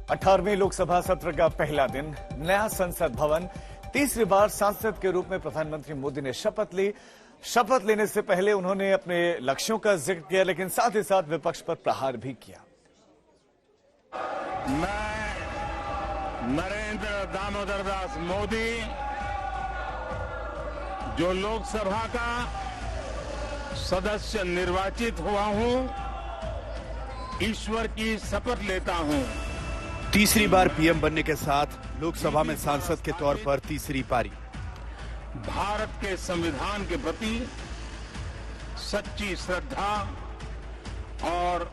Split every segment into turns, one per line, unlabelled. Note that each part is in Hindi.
18वें लोकसभा सत्र का पहला दिन, नया संसद भवन। तीसरी बार सांसद के रूप में प्रधानमंत्री मोदी ने शपथ ली। शपथ लेने से पहले उन्होंने अपने लक्ष्यों का जिक्र किया, लेकिन साथ ही साथ विपक्ष पर प्रहार भी किया।
मैं नरेंद्र दामोदर दास मोदी, जो लोकसभा का सदस्य निर्वाचित हुआ हूं, ईश्वर की शपथ लेता हूं।
तीसरी बार पीएम बनने के साथ लोकसभा में सांसद के तौर पर तीसरी पारी।
भारत के संविधान के प्रति सच्ची श्रद्धा और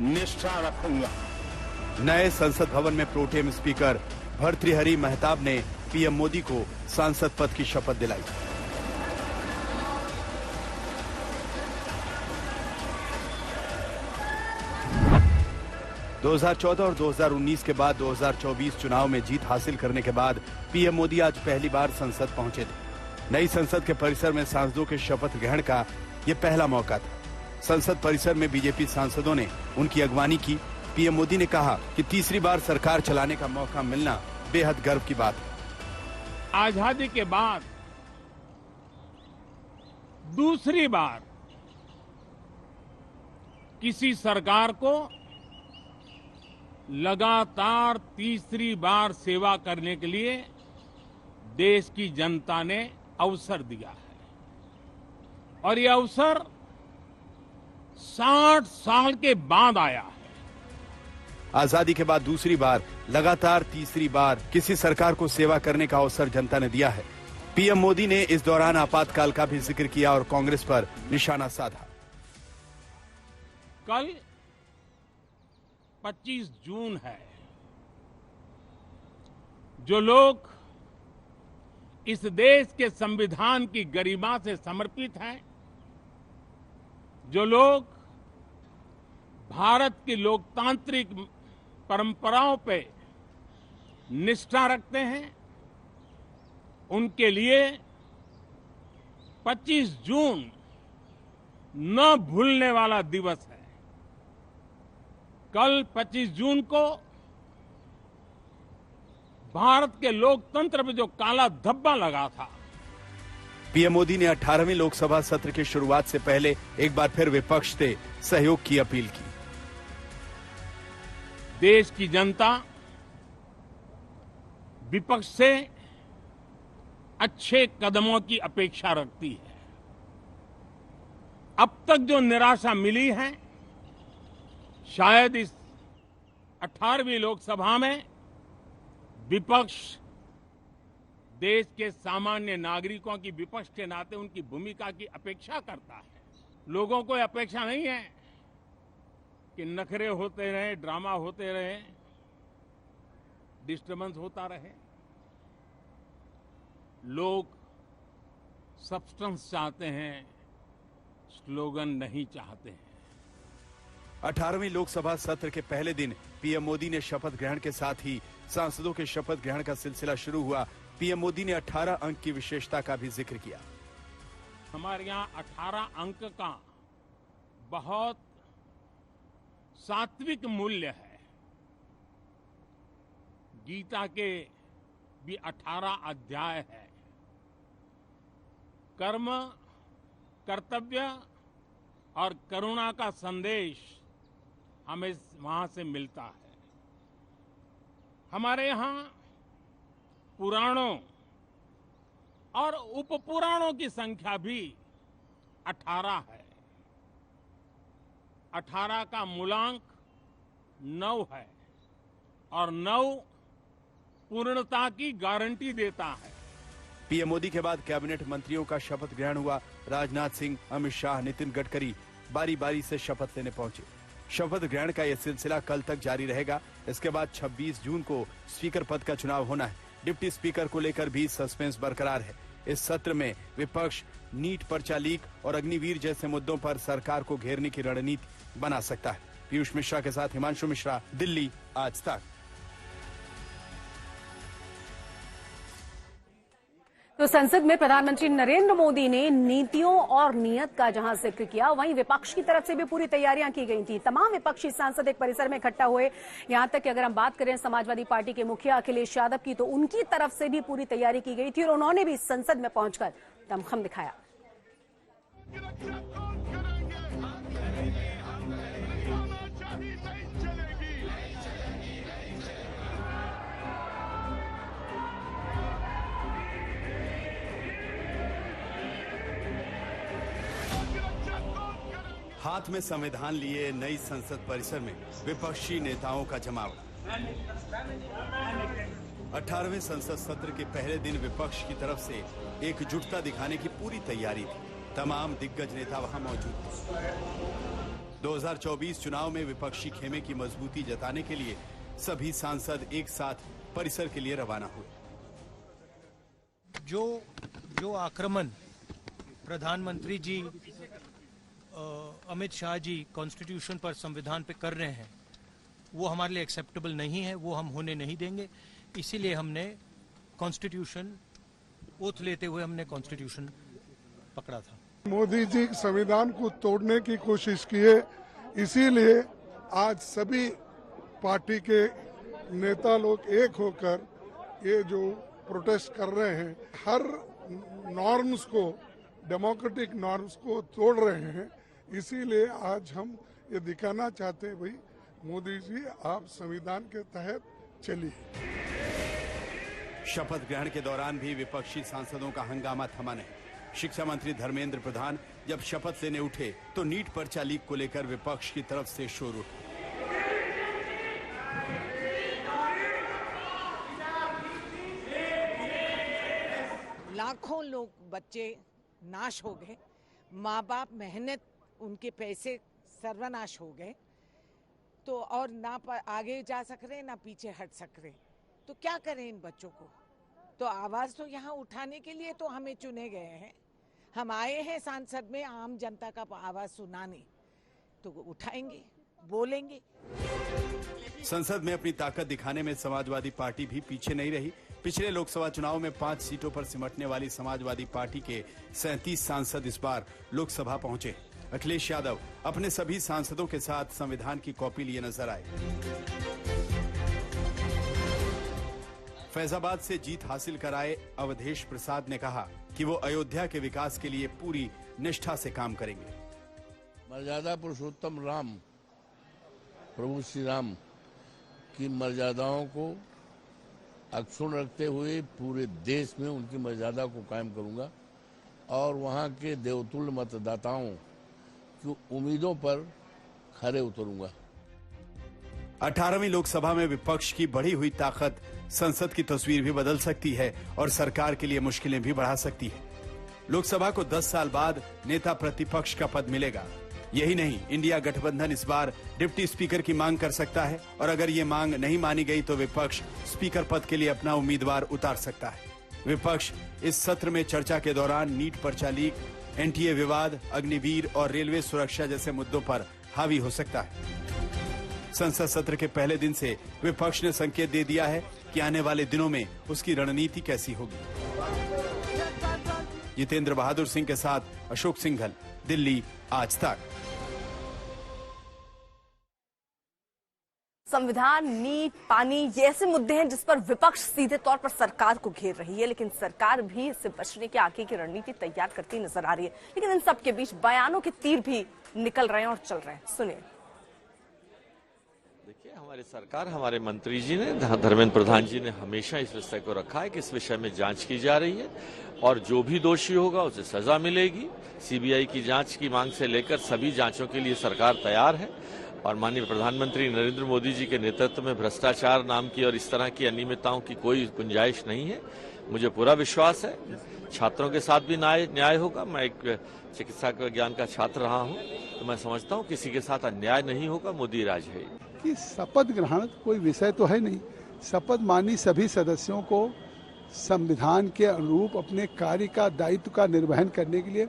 निष्ठा रखूंगा।
नए संसद भवन में प्रोटेम स्पीकर भर्तृहरि महताब ने पीएम मोदी को सांसद पद की शपथ दिलाई। दो 2014 और 2019 के बाद 2024 चुनाव में जीत हासिल करने के बाद पीएम मोदी आज पहली बार संसद पहुंचे थे। नई संसद के परिसर में सांसदों के शपथ ग्रहण का ये पहला मौका था। संसद परिसर में बीजेपी सांसदों ने उनकी अगवानी की। पीएम मोदी ने कहा कि तीसरी बार सरकार चलाने का मौका मिलना बेहद गर्व की बात है।
आजादी के बाद दूसरी बार किसी सरकार को लगातार तीसरी बार सेवा करने के लिए देश की जनता ने अवसर दिया है और ये अवसर 60 साल के बाद आया है।
आजादी के बाद दूसरी बार लगातार तीसरी बार किसी सरकार को सेवा करने का अवसर जनता ने दिया है। पीएम मोदी ने इस दौरान आपातकाल का भी जिक्र किया और कांग्रेस पर निशाना साधा।
कल 25 जून है। जो लोग इस देश के संविधान की गरिमा से समर्पित हैं, जो लोग भारत की लोकतांत्रिक परंपराओं पे निष्ठा रखते हैं, उनके लिए 25 जून न भूलने वाला दिवस है। कल 25 जून को भारत के लोकतंत्र में जो काला धब्बा लगा था।
पीएम मोदी ने 18वें लोकसभा सत्र की शुरुआत से पहले एक बार फिर विपक्ष से सहयोग की अपील की।
देश की जनता विपक्ष से अच्छे कदमों की अपेक्षा रखती है। अब तक जो निराशा मिली है, शायद इस 18वीं लोकसभा में विपक्ष देश के सामान्य नागरिकों की विपक्ष के नाते उनकी भूमिका की अपेक्षा करता है। लोगों को अपेक्षा नहीं है कि नखरे होते रहे, ड्रामा होते रहे, डिस्टर्बेंस होता रहे। लोग सब्सटेंस चाहते हैं, स्लोगन नहीं चाहते हैं।
18वें लोकसभा सत्र के पहले दिन पीएम मोदी ने शपथ ग्रहण के साथ ही सांसदों के शपथ ग्रहण का सिलसिला शुरू हुआ। पीएम मोदी ने 18 अंक की विशेषता का भी जिक्र किया।
हमारे यहाँ 18 अंक का बहुत सात्विक मूल्य है। गीता के भी 18 अध्याय है। कर्म, कर्तव्य और करुणा का संदेश हमें वहां से मिलता है। हमारे यहाँ पुराणों और उपपुराणों की संख्या भी 18 है। 18 का मूलांक 9 है और 9 पूर्णता की गारंटी देता है।
पीएम मोदी के बाद कैबिनेट मंत्रियों का शपथ ग्रहण हुआ। राजनाथ सिंह, अमित शाह, नितिन गडकरी बारी बारी से शपथ लेने पहुंचे। शपथ ग्रहण का यह सिलसिला कल तक जारी रहेगा। इसके बाद 26 जून को स्पीकर पद का चुनाव होना है। डिप्टी स्पीकर को लेकर भी सस्पेंस बरकरार है। इस सत्र में विपक्ष नीट पर्चा लीक और अग्निवीर जैसे मुद्दों पर सरकार को घेरने की रणनीति बना सकता है। पीयूष मिश्रा के साथ हिमांशु मिश्रा, दिल्ली, आज तक।
तो संसद में प्रधानमंत्री नरेंद्र मोदी ने नीतियों और नियत का जहां जिक्र किया, वहीं विपक्ष की तरफ से भी पूरी तैयारियां की गई थी। तमाम विपक्षी सांसद एक परिसर में इकट्ठा हुए। यहां तक कि अगर हम बात करें समाजवादी पार्टी के मुखिया अखिलेश यादव की, तो उनकी तरफ से भी पूरी तैयारी की गई थी और उन्होंने भी संसद में पहुंचकर दमखम दिखाया।
हाथ में संविधान लिए नई संसद परिसर में विपक्षी नेताओं का जमावड़ा। 18वें संसद सत्र के पहले दिन विपक्ष की तरफ से एकजुटता दिखाने की पूरी तैयारी थी। तमाम दिग्गज नेता वहां मौजूद थे। 2024 चुनाव में विपक्षी खेमे की मजबूती जताने के लिए सभी सांसद एक साथ परिसर के लिए रवाना हुए।
जो आक्रमण प्रधानमंत्री जी, अमित शाह जी कॉन्स्टिट्यूशन पर, संविधान पे कर रहे हैं, वो हमारे लिए एक्सेप्टेबल नहीं है, वो हम होने नहीं देंगे। इसीलिए हमने कॉन्स्टिट्यूशन ओथ लेते हुए हमने कॉन्स्टिट्यूशन पकड़ा था। मोदी जी संविधान को तोड़ने की कोशिश किए, इसीलिए आज सभी पार्टी के नेता लोग एक होकर ये जो प्रोटेस्ट कर रहे हैं, हर नॉर्म्स को, डेमोक्रेटिक नॉर्म्स को तोड़ रहे हैं। इसीलिए आज हम ये दिखाना चाहते हैं, भाई मोदी जी आप संविधान के तहत चलिए।
शपथ ग्रहण के दौरान भी विपक्षी सांसदों का हंगामा थमा नहीं। शिक्षा मंत्री धर्मेंद्र प्रधान जब शपथ लेने उठे तो नीट पर्चा लीक को लेकर विपक्ष की तरफ से शोर उठा।
लाखों लोग, बच्चे नाश हो गए, माँ बाप मेहनत, उनके पैसे सर्वनाश हो गए, तो और ना आगे जा सक रहे ना पीछे हट सक रहे, तो क्या करें इन बच्चों को। तो आवाज तो यहाँ उठाने के लिए तो हमें चुने गए हैं, हम आए हैं सांसद में आम जनता का आवाज सुनाने, तो उठाएंगे, बोलेंगे।
संसद में अपनी ताकत दिखाने में समाजवादी पार्टी भी पीछे नहीं रही। पिछले लोकसभा चुनाव में 5 सीटों पर सिमटने वाली समाजवादी पार्टी के 37 सांसद इस बार लोकसभा पहुंचे। अखिलेश यादव अपने सभी सांसदों के साथ संविधान की कॉपी लिए नजर आए। फैजाबाद से जीत हासिल कराए अवधेश प्रसाद ने कहा कि वो अयोध्या के विकास के लिए पूरी निष्ठा से काम करेंगे।
मर्यादा पुरुषोत्तम राम, प्रभु श्री राम की मर्यादाओं को अक्षुण्ण रखते हुए पूरे देश में उनकी मर्यादा को कायम करूंगा और वहां के देवतुल्य मतदाताओं की उम्मीदों पर खरे उतरूंगा।
18वीं लोकसभा में विपक्ष की बढ़ी हुई ताकत संसद की तस्वीर भी बदल सकती है और सरकार के लिए मुश्किलें भी बढ़ा सकती है। लोकसभा को 10 साल बाद नेता प्रतिपक्ष का पद मिलेगा। यही नहीं, इंडिया गठबंधन इस बार डिप्टी स्पीकर की मांग कर सकता है और अगर ये मांग नहीं मानी गई तो विपक्ष स्पीकर पद के लिए अपना उम्मीदवार उतार सकता है। विपक्ष इस सत्र में चर्चा के दौरान नीट पर्चा लीक, एनटीए विवाद, अग्निवीर और रेलवे सुरक्षा जैसे मुद्दों पर हावी हो सकता है। संसद सत्र के पहले दिन से विपक्ष ने संकेत दे दिया है कि आने वाले दिनों में उसकी रणनीति कैसी होगी। जितेंद्र बहादुर सिंह के साथ अशोक सिंघल, दिल्ली, आज तक।
संविधान, नीट, पानी, ये ऐसे मुद्दे हैं जिस पर विपक्ष सीधे तौर पर सरकार को घेर रही है, लेकिन सरकार भी इससे बचने के आगे की रणनीति तैयार करती नजर आ रही है। लेकिन इन सब के बीच बयानों के तीर भी निकल रहे हैं और चल रहे हैं। सुनिए।
देखिए, हमारी सरकार, हमारे मंत्री जी ने, धर्मेंद्र प्रधान जी ने हमेशा इस विषय को रखा है कि इस विषय में जांच की जा रही है और जो भी दोषी होगा उसे सजा मिलेगी। सीबीआई की जांच की मांग से लेकर सभी जांचों के लिए सरकार तैयार है और माननीय प्रधानमंत्री नरेंद्र मोदी जी के नेतृत्व में भ्रष्टाचार नाम की और इस तरह की अनियमितताओं की कोई गुंजाइश नहीं है। मुझे पूरा विश्वास है छात्रों के साथ भी न्याय होगा। मैं एक चिकित्सा विज्ञान का छात्र रहा हूं, तो मैं समझता हूं किसी के साथ अन्याय नहीं होगा। मोदी राज है
कि शपथ ग्रहण कोई विषय तो है नहीं। शपथ मानी सभी सदस्यों को संविधान के अनुरूप अपने कार्य का, दायित्व का निर्वहन करने के लिए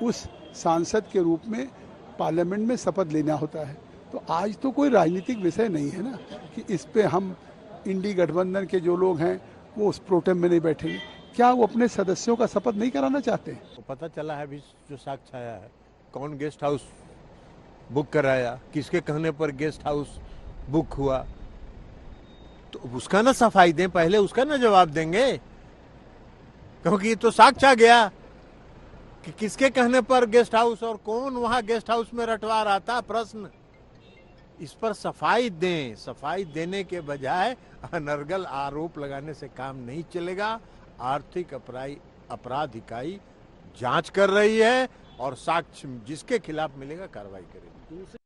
उस सांसद के रूप में पार्लियामेंट में शपथ लेना होता है। तो आज तो कोई राजनीतिक विषय नहीं है ना कि इस पे हम इंडी गठबंधन के जो लोग हैं वो उस प्रोटेम में नहीं बैठेंगे। क्या वो अपने सदस्यों का शपथ नहीं कराना चाहते?
तो पता चला है अभी जो साक्ष्य आया है, कौन गेस्ट हाउस बुक कराया, किसके कहने पर गेस्ट हाउस बुक हुआ, तो उसका ना सफाई दें, पहले उसका ना जवाब देंगे, क्योंकि ये तो साक्ष्य आ गया कि किसके कहने पर गेस्ट हाउस और कौन वहां गेस्ट हाउस में रटवा रहा था। प्रश्न इस पर सफाई दें। सफाई देने के बजाय अनर्गल आरोप लगाने से काम नहीं चलेगा। आर्थिक अपराध इकाई जांच कर रही है और साक्ष्य जिसके खिलाफ मिलेगा कार्रवाई करेगी।